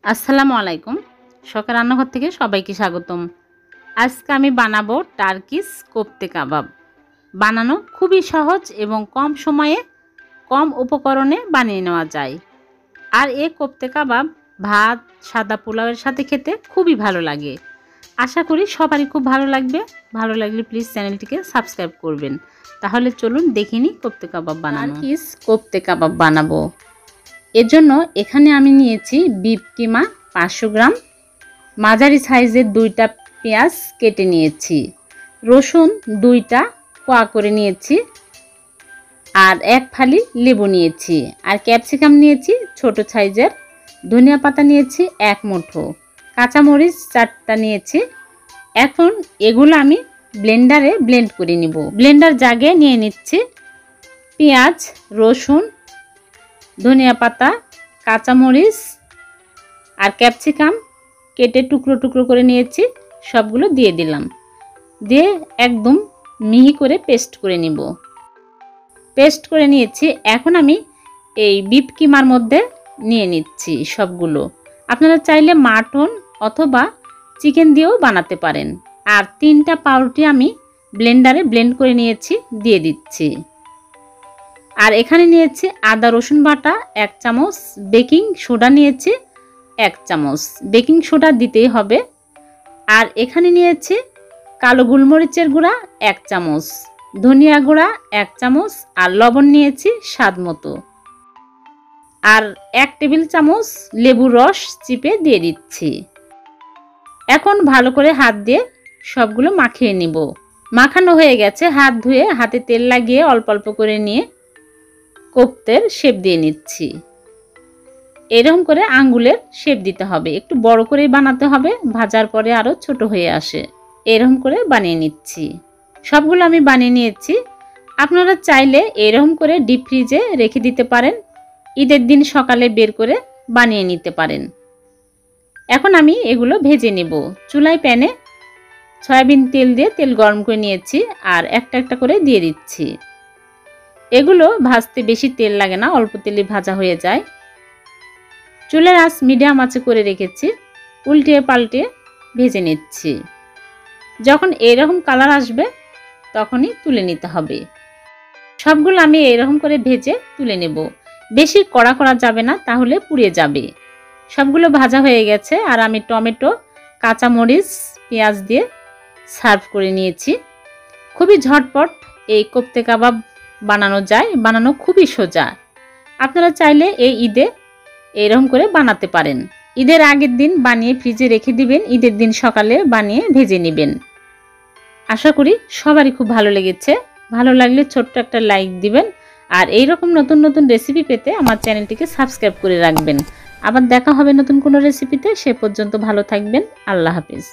আসসালামু আলাইকুম। সকাল রান্নাঘর থেকে সবাইকে স্বাগতম। আজকে আমি বানাবো টার্কিশ কোফতে কাবাব। বানানো খুবই সহজ এবং কম সময়ে কম উপকরণে বানিয়ে নেওয়া যায়। আর এই কোফতে কাবাব ভাত, সাদা পোলাওয়ের সাথে খেতে খুবই ভালো লাগে। আশা করি সবারই খুব ভালো লাগবে। ভালো লাগলে প্লিজ চ্যানেলটিকে সাবস্ক্রাইব করবেন। তাহলে চলুন দেখে নিই কোফতে কাবাব বানানো। টার্কিশ কোফতে কাবাব বানাবো। এর জন্য এখানে আমি নিয়েছি বিফ কিমা 500 গ্রাম, মাঝারি সাইজের 2টা পেঁয়াজ কেটে নিয়েছি, রসুন 2টা কোয়া করে নিয়েছি, আর 1 ফালি লেবু নিয়েছি, আর ক্যাপসিকাম নিয়েছি ছোট সাইজের, ধনিয়া পাতা নিয়েছি 1 মুঠো, কাঁচামরিচ 4টা নিয়েছি। এখন এগুলো আমি ব্লেন্ডারে ব্লেন্ড করে নিব। ব্লেন্ডার জাগে নিয়ে নিচ্ছি পেঁয়াজ, রসুন, ধনিয়া পাতা, কাঁচামরিচ আর ক্যাপসিকাম কেটে টুকরো টুকরো করে নিয়েছি, সবগুলো দিয়ে দিলাম। দিয়ে একদম মিহি করে পেস্ট করে নিব। পেস্ট করে নিয়েছি। এখন আমি এই বিফ কিমার মধ্যে নিয়ে নিচ্ছি সবগুলো। আপনারা চাইলে মাটন অথবা চিকেন দিয়েও বানাতে পারেন। আর 3টা পাউরুটি আমি ব্লেন্ডারে ব্লেন্ড করে নিয়েছি, দিয়ে দিচ্ছি। আর এখানে নিয়েছি আদা রসুন বাটা 1 চামচ, বেকিং সোডা নিয়েছি 1 চামচ, বেকিং সোডা দিতেই হবে। আর এখানে নিয়েছি কালো গোলমরিচের গুঁড়া 1 চামচ, ধনিয়া গুঁড়া 1 চামচ, আর লবণ নিয়েছি স্বাদ মতো। আর 1 টেবিল চামচ লেবুর রস চিপে দিয়ে দিচ্ছি। এখন ভালো করে হাত দিয়ে সবগুলো মাখিয়ে নিব। মাখানো হয়ে গেছে। হাত ধুয়ে হাতে তেল লাগিয়ে অল্প অল্প করে নিয়ে কোফতের শেপ দিয়ে নিচ্ছি। এরকম করে আঙ্গুলের শেপ দিতে হবে, একটু বড় করেই বানাতে হবে, ভাজার পরে আরও ছোট হয়ে আসে। এরকম করে বানিয়ে নিচ্ছি। সবগুলো আমি বানিয়ে নিয়েছি। আপনারা চাইলে এরকম করে ডিপ ফ্রিজে রেখে দিতে পারেন, ঈদের দিন সকালে বের করে বানিয়ে নিতে পারেন। এখন আমি এগুলো ভেজে নেব। চুলায় প্যানে সয়াবিন তেল দিয়ে তেল গরম করে নিয়েছি, আর একটা একটা করে দিয়ে দিচ্ছি। এগুলো ভাজতে বেশি তেল লাগে না, অল্প তেলে ভাজা হয়ে যায়। চুলার আঁচ মিডিয়াম আঁচে করে রেখেছি, উল্টিয়ে পাল্টে ভেজে নিচ্ছি। যখন এরকম কালার আসবে তখনই তুলে নিতে হবে। সবগুলো আমি এরকম করে ভেজে তুলে নেব। বেশি কড়া করা যাবে না, তাহলে পুড়ে যাবে। সবগুলো ভাজা হয়ে গেছে। আর আমি টমেটো, কাঁচামরিচ, পেঁয়াজ দিয়ে সার্ভ করে নিয়েছি। খুবই ঝটপট এই কোফতে কাবাব বানানো যায়, বানানো খুবই সোজা। আপনারা চাইলে এই ঈদে এরকম করে বানাতে পারেন। ঈদের আগের দিন বানিয়ে ফ্রিজে রেখে দিবেন, ঈদের দিন সকালে বানিয়ে ভেজে নেবেন। আশা করি সবারই খুব ভালো লেগেছে। ভালো লাগলে ছোট্ট একটা লাইক দিবেন। আর এইরকম নতুন নতুন রেসিপি পেতে আমার চ্যানেলটিকে সাবস্ক্রাইব করে রাখবেন। আবার দেখা হবে নতুন কোনো রেসিপিতে। সে পর্যন্ত ভালো থাকবেন। আল্লাহ হাফিজ।